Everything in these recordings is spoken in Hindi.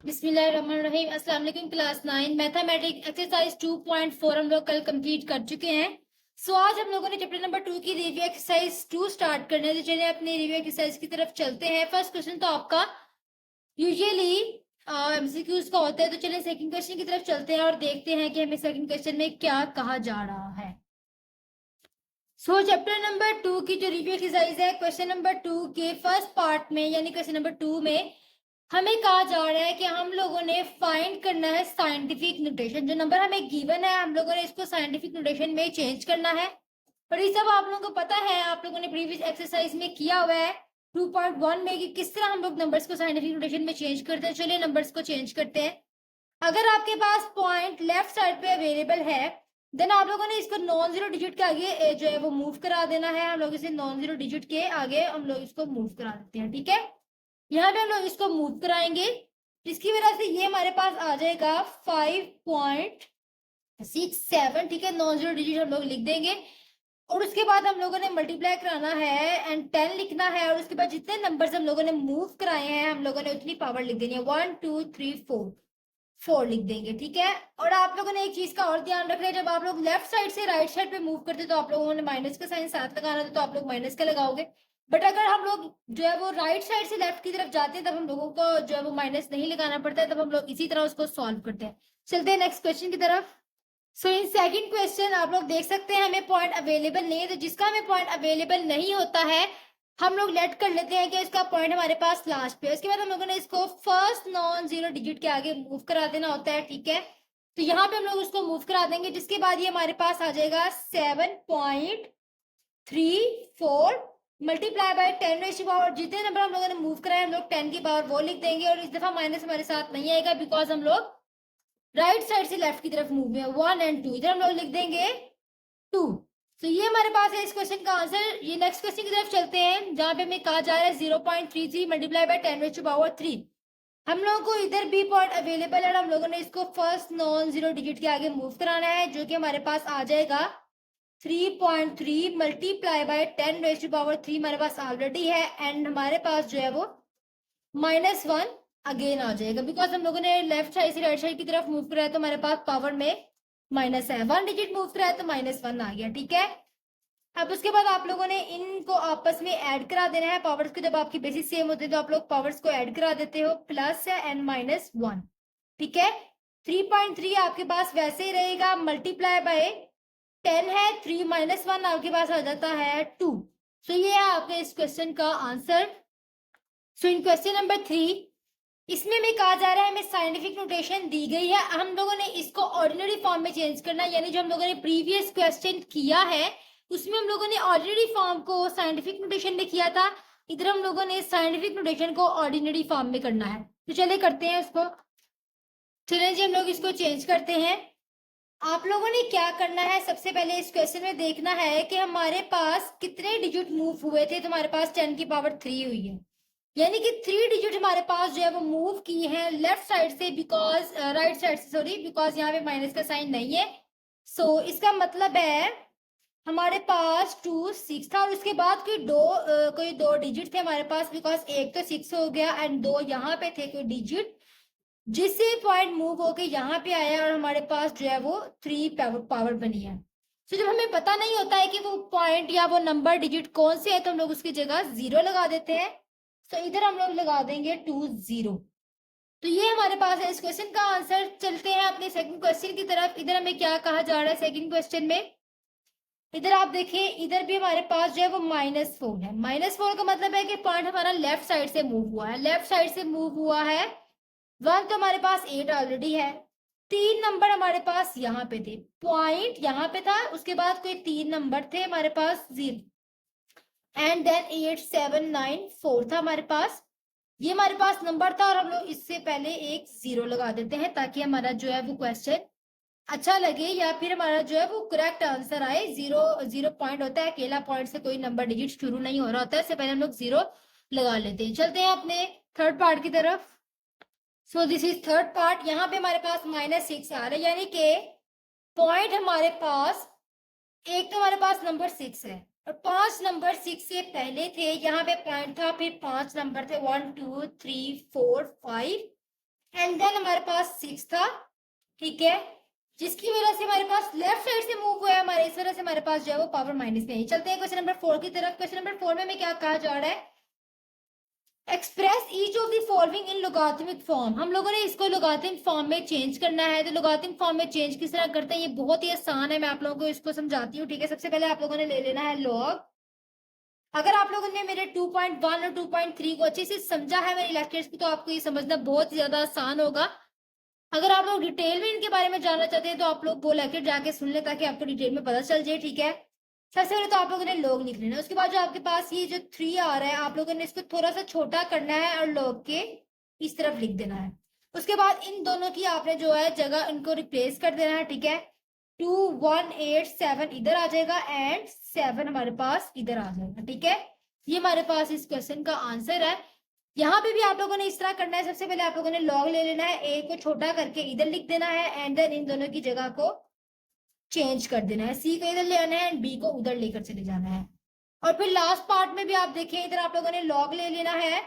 बिस्मिल्लाहिर्रहमानिर्रहीम। अस्सलाम वालेकुम क्लास 9 मैथमेटिक्स एक्सरसाइज 2.4 हम लोग कल कंप्लीट कर चुके हैं। सो आज हम लोगों ने चैप्टर नंबर 2 की रिव्यू एक्सरसाइज 2 स्टार्ट करने हैं। तो चलिए अपनी रिव्यू एक्सरसाइज की तरफ चलते हैं। फर्स्ट क्वेश्चन तो आपका यूजुअली एमसीक्यूज का होता है। तो चलिए सेकंड क्वेश्चन की तरफ चलते हैं और देखते हैं कि हमें सेकंड क्वेश्चन में क्या कहा जा रहा है। सो चैप्टर नंबर 2 की जो रिव्यू एक्सरसाइज है, क्वेश्चन नंबर 2 के फर्स्ट पार्ट में यानी क्वेश्चन नंबर 2 में हमें कहा जा रहा है कि हम लोगों ने फाइंड करना है साइंटिफिक नोटेशन। जो नंबर हमें गिवन है हम लोगों ने इसको साइंटिफिक नोटेशन में चेंज करना है। और ये सब आप लोगों को पता है, आप लोगों ने प्रीवियस एक्सरसाइज में किया हुआ है 2.1 में कि किस तरह हम लोग नंबर्स को साइंटिफिक नोटेशन में चेंज करते हैं। चलिए नंबर्स को चेंज करते हैं। अगर आपके पास पॉइंट लेफ्ट साइड पे अवेलेबल है देन आप लोगों ने इसको नॉन जीरो डिजिट के आगे जो है वो मूव करा देना है। हम लोग इसे नॉन जीरो डिजिट के आगे हम लोग इसको मूव करा देते हैं। ठीक है, यहाँ पे हम लोग इसको मूव कराएंगे जिसकी वजह से ये हमारे पास आ जाएगा 5.67। ठीक है, नॉन जीरो डिजिट हम लोग लिख देंगे और उसके बाद हम लोगों ने मल्टीप्लाई कराना है एंड 10 लिखना है। और उसके बाद जितने नंबर्स हम लोगों ने मूव कराए हैं हम लोगों ने उतनी पावर लिख देनी है। 1 2 3 4 लिख देंगे। ठीक है, और आप लोगों ने एक चीज का और ध्यान रखना है, जब आप लोग लेफ्ट साइड से राइट साइड पे मूव करते तो आप लोगों ने माइनस का साइन साथ लगाना था, तो आप लोग माइनस का लगाओगे। बट अगर हम लोग जो है वो राइट साइड से लेफ्ट की तरफ जाते हैं तब हम लोगों को जो है वो माइनस नहीं लगाना पड़ता है, तब हम लोग इसी तरह उसको सॉल्व करते हैं। चलते हैं नेक्स्ट क्वेश्चन की तरफ। सो इन सेकंड क्वेश्चन आप लोग देख सकते हैं हमें पॉइंट अवेलेबल नहीं है। तो जिसका हमें पॉइंट अवेलेबल नहीं होता है हम लोग लेट कर लेते हैं कि इसका पॉइंट हमारे पास लास्ट पे है। उसके बाद हम लोगों ने इसको फर्स्ट नॉन जीरो डिजिट के आगे मूव करा देना होता है। ठीक है, तो यहाँ पे हम लोग उसको मूव करा देंगे जिसके बाद ये हमारे पास आ जाएगा 7.34 मल्टीप्लाई बाय 10 जितने नंबर हम लोगों ने मूव कराए हम लोग 10 की पावर वो लिख देंगे। और इस दफा माइनस हमारे साथ नहीं आएगा बिकॉज हम लोग राइट साइड से लेफ्ट की तरफ मूव है। 1 एंड 2 इधर हम लोग लिख देंगे 2। तो ये हमारे पास है इस क्वेश्चन का आंसर। ये नेक्स्ट क्वेश्चन की तरफ चलते हैं जहां पे हमें कहा जा रहा है 0.33 मल्टीप्लाई बाय 10⁻³ हम लोगों को इधर भी पॉइंट अवेलेबल है। हम लोगों ने इसको फर्स्ट नॉन जीरो डिजिट के आगे मूव कराना है जो कि हमारे पास आ जाएगा 3.3 मल्टीप्लाई बाय 10⁻³ हमारे पास ऑलरेडी है एंड हमारे पास जो है वो -1 अगेन आ जाएगा बिकॉज हम लोगों ने लेफ्ट साइड से राइट साइड की तरफ मूव कराया तो हमारे पास पावर में माइनस है। 1 डिजिट मूव कराया तो -1 आ गया। ठीक है, अब उसके बाद आप लोगों ने इनको आपस में ऐड करा देना है पावर्स को। जब आपकी बेसिस सेम होते हैं तो आप लोग पावर्स को ऐड करा देते हो, प्लस है एंड -1। ठीक है, 3.3 आपके पास वैसे ही रहेगा मल्टीप्लाई बाय 10 है, 3 -1 आपके पास आ जाता है 2। सो ये है आपके इस क्वेश्चन का आंसर। सो इन क्वेश्चन नंबर 3 इसमें हमें कहा जा रहा है हमें साइंटिफिक नोटेशन दी गई है, हम लोगों ने इसको ऑर्डिनरी फॉर्म में चेंज करना है। यानी जो हम लोगों ने प्रीवियस क्वेश्चन किया है उसमें हम लोगों ने ऑर्डिनरी फॉर्म को साइंटिफिक नोटेशन में किया था, इधर हम लोगों ने साइंटिफिक नोटेशन को ऑर्डिनरी फॉर्म में करना है। तो चलिए करते हैं उसको। चलिए जी हम लोग इसको चेंज करते हैं। आप लोगों ने क्या करना है, सबसे पहले इस क्वेश्चन में देखना है कि हमारे पास कितने डिजिट मूव हुए थे। तो हमारे पास 10⁻³ हुई है, यानी कि 3 डिजिट हमारे पास जो है वो मूव की है लेफ्ट साइड से बिकॉज राइट साइड से, सॉरी, बिकॉज यहाँ पे माइनस का साइन नहीं है। सो इसका मतलब है हमारे पास 2 6 था और उसके बाद कोई दो डिजिट थे हमारे पास बिकॉज एक तो 6 हो गया एंड 2 यहाँ पे थे कोई डिजिट जिससे पॉइंट मूव होके यहाँ पे आया और हमारे पास जो है वो 3 पावर बनी है। तो जब हमें पता नहीं होता है कि वो पॉइंट या वो नंबर डिजिट कौन से है तो हम लोग उसकी जगह 0 लगा देते हैं। तो इधर हम लोग लगा देंगे 2 0। तो ये हमारे पास है इस क्वेश्चन का आंसर। चलते हैं अपने सेकंड क्वेश्चन की तरफ। इधर हमें क्या कहा जा रहा है सेकंड क्वेश्चन में, इधर आप देखिए इधर भी हमारे पास जो है वो -4 है। -4 का मतलब है कि पॉइंट हमारा लेफ्ट साइड से मूव हुआ है। लेफ्ट साइड से मूव हुआ है 1 तो हमारे पास 8 ऑलरेडी है, 3 नंबर हमारे पास यहाँ पे थे, पॉइंट यहाँ पे था, उसके बाद कोई 3 नंबर थे हमारे पास 0 एंड देन 8 7 9 4 था हमारे पास। ये हमारे पास नंबर था और हम लोग इससे पहले एक 0 लगा देते हैं ताकि हमारा जो है वो क्वेश्चन अच्छा लगे या फिर हमारा जो है वो करेक्ट आंसर आए। 0 पॉइंट होता है, अकेला पॉइंट से कोई नंबर डिजिट शुरू नहीं हो रहा होता है, इससे पहले हम लोग 0 लगा लेते हैं। चलते हैं अपने थर्ड पार्ट की तरफ। So this is third part. यहाँ पे हमारे पास -6 आ रहा है, यानी कि पॉइंट हमारे पास एक तो हमारे पास नंबर 6 है और 5 नंबर 6 से पहले थे, यहाँ पे पॉइंट था, फिर 5 नंबर थे 1 2 3 4 5 एंड देन हमारे पास 6 था, ठीक है, जिसकी वजह से हमारे पास लेफ्ट साइड से मूव हुआ है हमारे, इस वजह से हमारे पास जो है वो पावर माइनस में है। चलते हैं क्वेश्चन नंबर 4 की तरफ। क्वेश्चन नंबर 4 में हमें क्या कहा जा रहा है, express each of the following in logarithmic form. हम लोगों ने इसको लोगारिथमिक फॉर्म में चेंज करना है। तो लोगारिथमिक फॉर्म में चेंज किस तरह करते हैं, ये बहुत ही आसान है, मैं आप लोगों को इसको समझाती हूँ, ठीक है। सबसे पहले आप लोगों ने ले लेना है लॉग। अगर आप लोगों ने मेरे 2.1 और 2.3 को अच्छे से समझा है मेरे लेक्चर्स को, तो आपको ये समझना बहुत ही ज्यादा आसान होगा। अगर आप लोग डिटेल में इनके बारे में जानना चाहते हैं तो आप लोग वो लेक्चर जाके सुन ले, ताकि आपको डिटेल में पता चल जाए, ठीक है। सबसे पहले तो आप लोगों ने लॉग लिख लेना। उसके बाद जो आपके पास ये जो 3 आ रहा है, आप लोगों ने इसको थोड़ा सा छोटा करना है और लॉग के इस तरफ लिख देना है। उसके बाद इन दोनों की आपने जो है जगह इनको रिप्लेस कर देना है, ठीक है। 2187 इधर आ जाएगा एंड 7 हमारे पास इधर आ जाएगा, ठीक है। ये हमारे पास इस क्वेश्चन का आंसर है। यहाँ पे भी आप लोगों ने इस तरह करना है। सबसे पहले आप लोगों ने लॉग ले लेना है, ए को छोटा करके इधर लिख देना है एंड देन इन दोनों की जगह को चेंज कर देना है। सी को इधर ले आना है एंड बी को उधर लेकर चले जाना है। और फिर लास्ट पार्ट में भी आप देखें, इधर आप लोगों ने लॉग ले लेना है,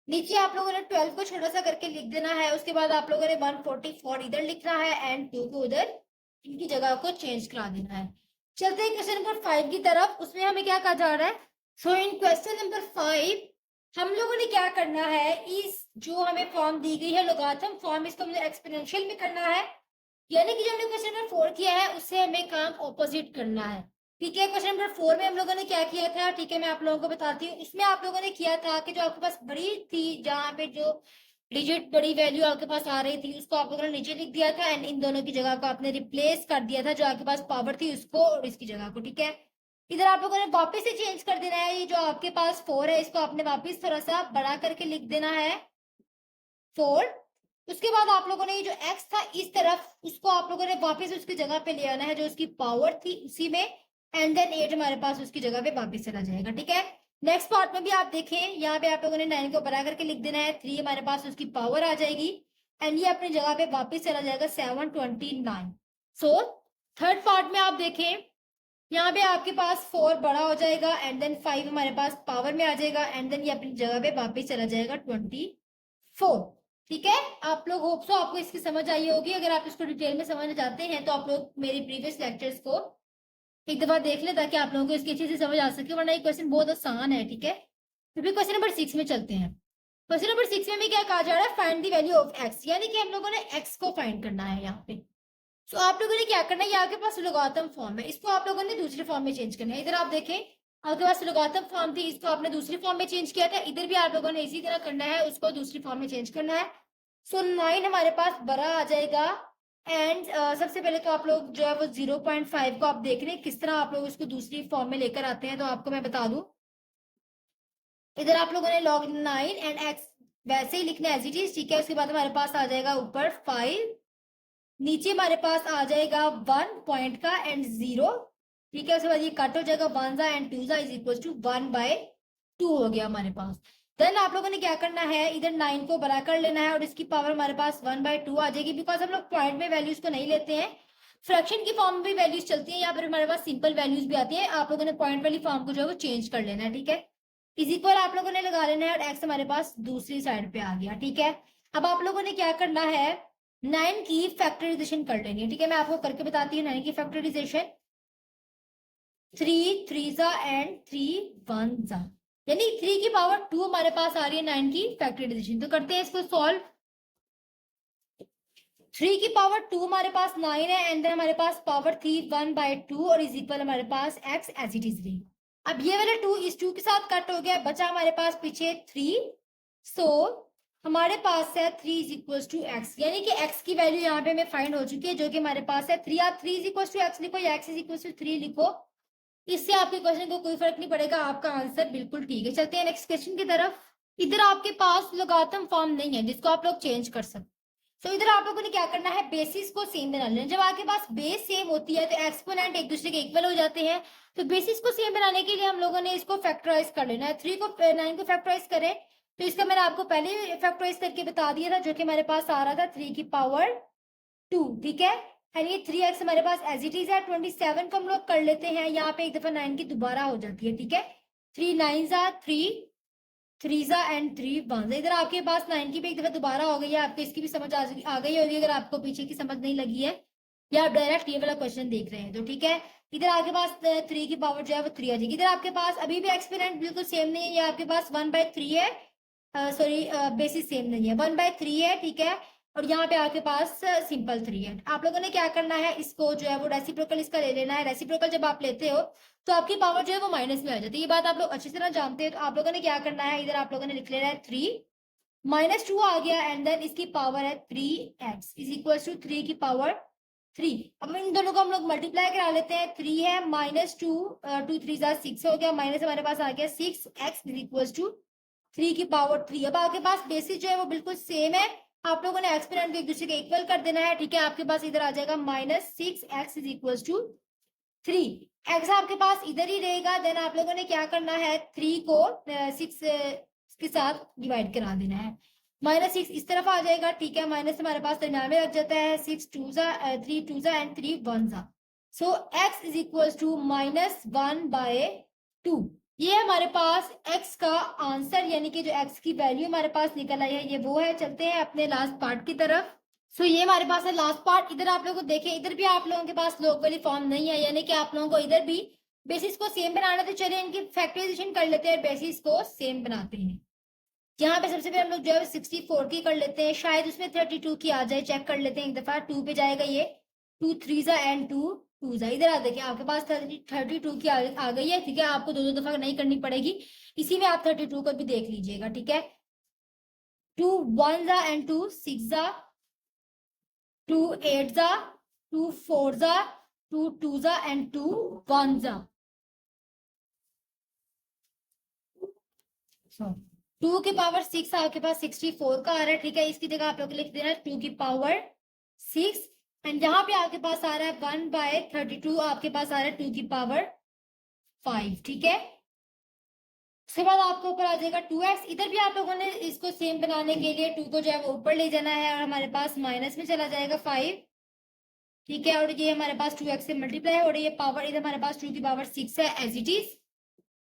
नीचे आप लोगों ने 12 को छोटा सा करके लिख देना है। उसके बाद आप लोगों ने 144 इधर लिखना है एंड 2 को उधर इनकी जगह को चेंज करा देना है। चलते हैं क्वेश्चन नंबर 5 की तरफ। उसमें हमें क्या कहा जा रहा है, सो इन क्वेश्चन नंबर 5 हम लोगों ने क्या करना है, इस जो हमें फॉर्म दी गई है लोगारिथम फॉर्म, इसको हमें एक्सपोनेंशियल में करना है। यानी कि जो हमने क्वेश्चन नंबर 4 किया है उससे हमें काम ऑपोजिट करना है, ठीक है। क्वेश्चन नंबर 4 में हम लोगों ने क्या किया था, ठीक है, मैं आप लोगों को बताती हूँ। इसमें आप लोगों ने किया था कि जो आपके पास बड़ी थी, जहाँ पे जो डिजिट बड़ी वैल्यू आपके पास आ रही थी, उसको आप लोगों ने नीचे लिख दिया था एंड इन दोनों की जगह को आपने रिप्लेस कर दिया था, जो आपके पास पावर थी उसको और इसकी जगह को, ठीक है। इधर आप लोगों ने वापस से चेंज कर देना है। ये जो आपके पास 4 है, इसको आपने वापस थोड़ा सा बड़ा करके लिख देना है 4। उसके बाद आप लोगों ने ये जो x था इस तरफ, उसको आप लोगों ने वापस उसकी जगह पे ले आना है, जो उसकी पावर थी उसी में, एंड देन 8 हमारे पास उसकी जगह पे वापस चला जाएगा, ठीक है। नेक्स्ट पार्ट में भी आप देखें, यहाँ पे आप लोगों ने 9 को बड़ा करके लिख देना है, 3 हमारे पास उसकी पावर आ जाएगी एंड ये अपनी जगह पे वापस चला जाएगा 729। सो थर्ड पार्ट में आप देखें, यहाँ पे आपके पास 4 बड़ा हो जाएगा एंड देन 5 हमारे पास पावर में आ जाएगा एंड देन ये अपनी जगह पे वापस चला जाएगा 24, ठीक है। आप लोग होप सो आपको इसकी समझ आई होगी। अगर आप इसको डिटेल में समझना चाहते हैं तो आप लोग मेरी प्रीवियस लेक्चर्स को एक दफा देख लें, ताकि आप लोगों को इसकी अच्छे से समझ आ सके, वरना ये क्वेश्चन बहुत आसान है, ठीक है। तो फिर क्वेश्चन नंबर 6 में चलते हैं। क्वेश्चन नंबर 6 में क्या कहा जा रहा है, find the value of x, यानी कि हम लोगों ने एक्स को फाइंड करना है यहाँ पे। सो आप लोगों ने क्या करना है, यहाँ के पास लोगारिथम फॉर्म है, इसको आप लोगों ने दूसरे फॉर्म में चेंज करना है। इधर आप देखें, आपके पास लोगारिथम फॉर्म थी, इसको आपने दूसरी फॉर्म में चेंज किया था। इधर भी आप लोगों ने इसी तरह करना है, उसको दूसरी फॉर्म में चेंज करना है। सो 9 हमारे पास बड़ा आ जाएगा एंड सबसे पहले तो आप लोग जो है वो 0.5 को आप देख रहे हैं किस तरह आप लोग इसको दूसरी फॉर्म में लेकर आते हैं। तो आपको मैं बता दूं, इधर आप लोगों ने log 9 एंड x वैसे ही लिखना है एज इट इज, ठीक है। उसके बाद हमारे पास आ जाएगा ऊपर 5, नीचे हमारे पास आ जाएगा 1 पॉइंट का एंड 0, ठीक है। उसके बाद ये कट हो जाएगा 1 एंड 2 इज इक्वल टू 1/2 हो गया हमारे पास। देन आप लोगों ने क्या करना है, इधर 9 को बड़ा कर लेना है और इसकी पावर हमारे पास 1/2 आ जाएगी, बिकॉज हम लोग पॉइंट में वैल्यूज को नहीं लेते हैं, फ्रैक्शन की फॉर्म में भी वैल्यूज चलती है, यहाँ पर हमारे पास सिंपल वैल्यूज भी आती है। आप लोगों ने पॉइंट वाली फॉर्म को जो है वो चेंज कर लेना है, ठीक है। इज इक्वल आप लोगों ने लगा लेना है और एक्स हमारे पास दूसरी साइड पे आ गया, ठीक है। अब आप लोगों ने क्या करना है, 9 की फैक्टराइजेशन कर लेनी है, ठीक है। मैं आपको करके बताती हूँ 9 की फैक्टराइजेशन। 3 3 एंड 3 1 यानी 3 की पावर 2 हमारे पास आ रही है 9 की फैक्टराइजेशन। तो करते हैं इसको सॉल्व। 3 की पावर 2 हमारे पास 9 है एंड देन हमारे पास पावर थी 1/2 और इज इक्वल हमारे पास x एज इट इज रही। अब ये वाला 2 इस 2 के साथ कट हो गया, बचा हमारे पास पीछे 3। सो हमारे पास है 3 इज इक्वल टू एक्स, यानी कि x की वैल्यू यहाँ पे हमें फाइंड हो चुकी है, जो कि हमारे पास है 3। आप 3 इज इक्वल टू एक्स लिखो या x इज इक्वल टू 3 लिखो, इससे आपके क्वेश्चन को कोई फर्क नहीं पड़ेगा, आपका आंसर बिल्कुल ठीक है। चलते हैं नेक्स्ट क्वेश्चन की तरफ। इधर आपके पास लोगारिथम फॉर्म नहीं है जिसको आप लोग चेंज कर सकते। तो इधर आप लोगों ने क्या करना है, बेसिस को सेम बना लेना। जब आपके पास बेस सेम होती है तो एक्सपोनेंट एक दूसरे के इक्वल हो जाते हैं। तो बेसिस को सेम बनाने के लिए हम लोगों ने इसको फैक्टराइज कर लेना है। 3 को 9 को फैक्टराइज करें तो इसका मैंने आपको पहले फैक्टराइज करके बता दिया था, जो कि हमारे पास आ रहा था 3 की पावर 2, ठीक है। एंड ये 3x हमारे पास एज इट इज है। 27 को हम लोग कर लेते हैं, यहाँ पे एक दफा 9 की दोबारा हो जाती है, ठीक है। 3 9 3 3 एंड 3 1। इधर आपके पास 9 की भी एक दफा दोबारा हो गई है, आपको इसकी भी समझ आ गई होगी अगर आपको पीछे की समझ नहीं लगी है या आप डायरेक्ट ये वाला क्वेश्चन देख रहे हैं तो ठीक है। इधर आपके पास 3 की पावर जो है वो 3 आ जाएगी। इधर आपके पास अभी भी एक्सपेरिमेंट बिल्कुल सेम नहीं है, ये आपके पास 1/3 है, सॉरी बेसिस सेम नहीं है, 1/3 है ठीक है। और यहाँ पे आपके पास सिंपल 3 है। आप लोगों ने क्या करना है, इसको जो है वो रेसिप्रोकल इसका ले लेना है। रेसिप्रोकल जब आप लेते हो तो आपकी पावर जो है वो माइनस में आ जाती है, ये बात आप लोग अच्छी तरह जानते हैं। तो आप लोगों ने क्या करना है, इधर आप लोगों ने लिख लेना है 3 -2 आ गया एंड देन इसकी पावर है 3x इज इक्वल टू 3 की पावर 3। अब इन दोनों को हम लोग मल्टीप्लाई करा लेते हैं। 3 है -2, 2 3 6 हो गया, माइनस हमारे पास आ गया 6x इज इक्वल टू 3 की पावर 3। अब आपके पास बेसिस जो है वो बिल्कुल सेम है, आप लोगों ने एक्सपेरिमेंट को एक दूसरे के इक्वल कर देना है ठीक है। आपके पास इधर आ जाएगा -6x is equal to 3। X आपके पास इधर ही रहेगा, देन आप लोगों ने क्या करना है, 3 को 6 के साथ डिवाइड करा देना है। -6 इस तरफ आ जाएगा ठीक है, माइनस हमारे पास दरम्यान में रख जाता है, 6 2 3 2 एंड 3 1 सा। सो x इज इक्वल टू -1/2। ये हमारे पास x का आंसर यानी कि जो x की वैल्यू हमारे पास निकल आई है ये वो है। चलते हैं अपने लास्ट पार्ट की तरफ। सो ये हमारे पास है लास्ट पार्ट। इधर आप लोगों को देखें, इधर भी आप लोगों के पास लॉग वाली फॉर्म नहीं है, यानी कि आप लोगों को इधर भी बेसिस को सेम बनाना। तो चलिए इनकी फैक्टराइजेशन कर लेते हैं, बेसिस को सेम बनाते हैं। यहाँ पे सबसे पहले हम लोग जो है 64 की कर लेते हैं, शायद उसमें 32 की आ जाए, चेक कर लेते हैं एक दफा। 2 पे जाएगा ये, 2 3 एंड 2 2। इधर आ देखिए आपके पास 32 की आ गई है ठीक है। आपको दो दो दफा नहीं करनी पड़ेगी, इसी में आप 32 को भी देख लीजिएगा ठीक है। 2 1 एंड 2 6 2 8 2 4 2 2 एंड 2 1 2 की पावर 6 आपके पास 64 का आ रहा है ठीक है। इसकी जगह आप लोग लिख देना 2 की पावर 6 एंड यहाँ पे आपके पास आ रहा है 1/32, आपके पास आ रहा है 2 की पावर 5 ठीक है। उसके बाद आपको ऊपर आ जाएगा 2x। इधर भी आप लोगों ने इसको सेम बनाने के लिए 2 को जो है वो ऊपर ले जाना है और हमारे पास माइनस में चला जाएगा 5 ठीक है। और ये हमारे पास 2x से मल्टीप्लाई हो रही है पावर, इधर हमारे पास 2 की पावर 6 है एज इट इज।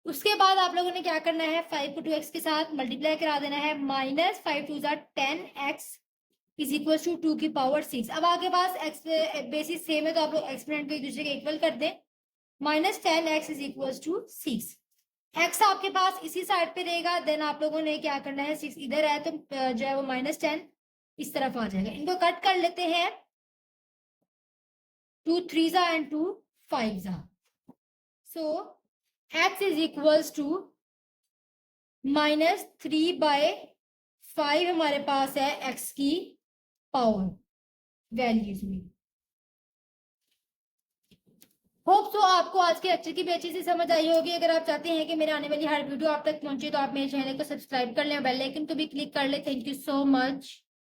उसके बाद आप लोगों ने क्या करना है, 5 को 2x के साथ मल्टीप्लाई करा देना है, -5 2 10x इज इक्वल टू 2 की पावर 6। अब आपके पास एक्स बेसिस सेम है तो आप लोग एक्सपोनेंट को एक दूसरे के इक्वल कर दें, -10x is equal to 6। X आपके पास इसी साइड पे रहेगा, देन आप लोगों ने क्या करना है, 6 इधर है तो जो है वो -10 इस तरफ आ जाएगा। इनको कट कर लेते हैं, 2 3 and 2 5 so x is equals to -3/5 हमारे पास है x की पावर वैल्यूज में। होप सो आपको आज के लेक्चर की भी अच्छी से समझ आई होगी। अगर आप चाहते हैं कि मेरे आने वाली हर वीडियो आप तक पहुंचे तो आप मेरे चैनल को सब्सक्राइब कर लें, बेल आइकन को भी क्लिक कर लें। Thank you so much.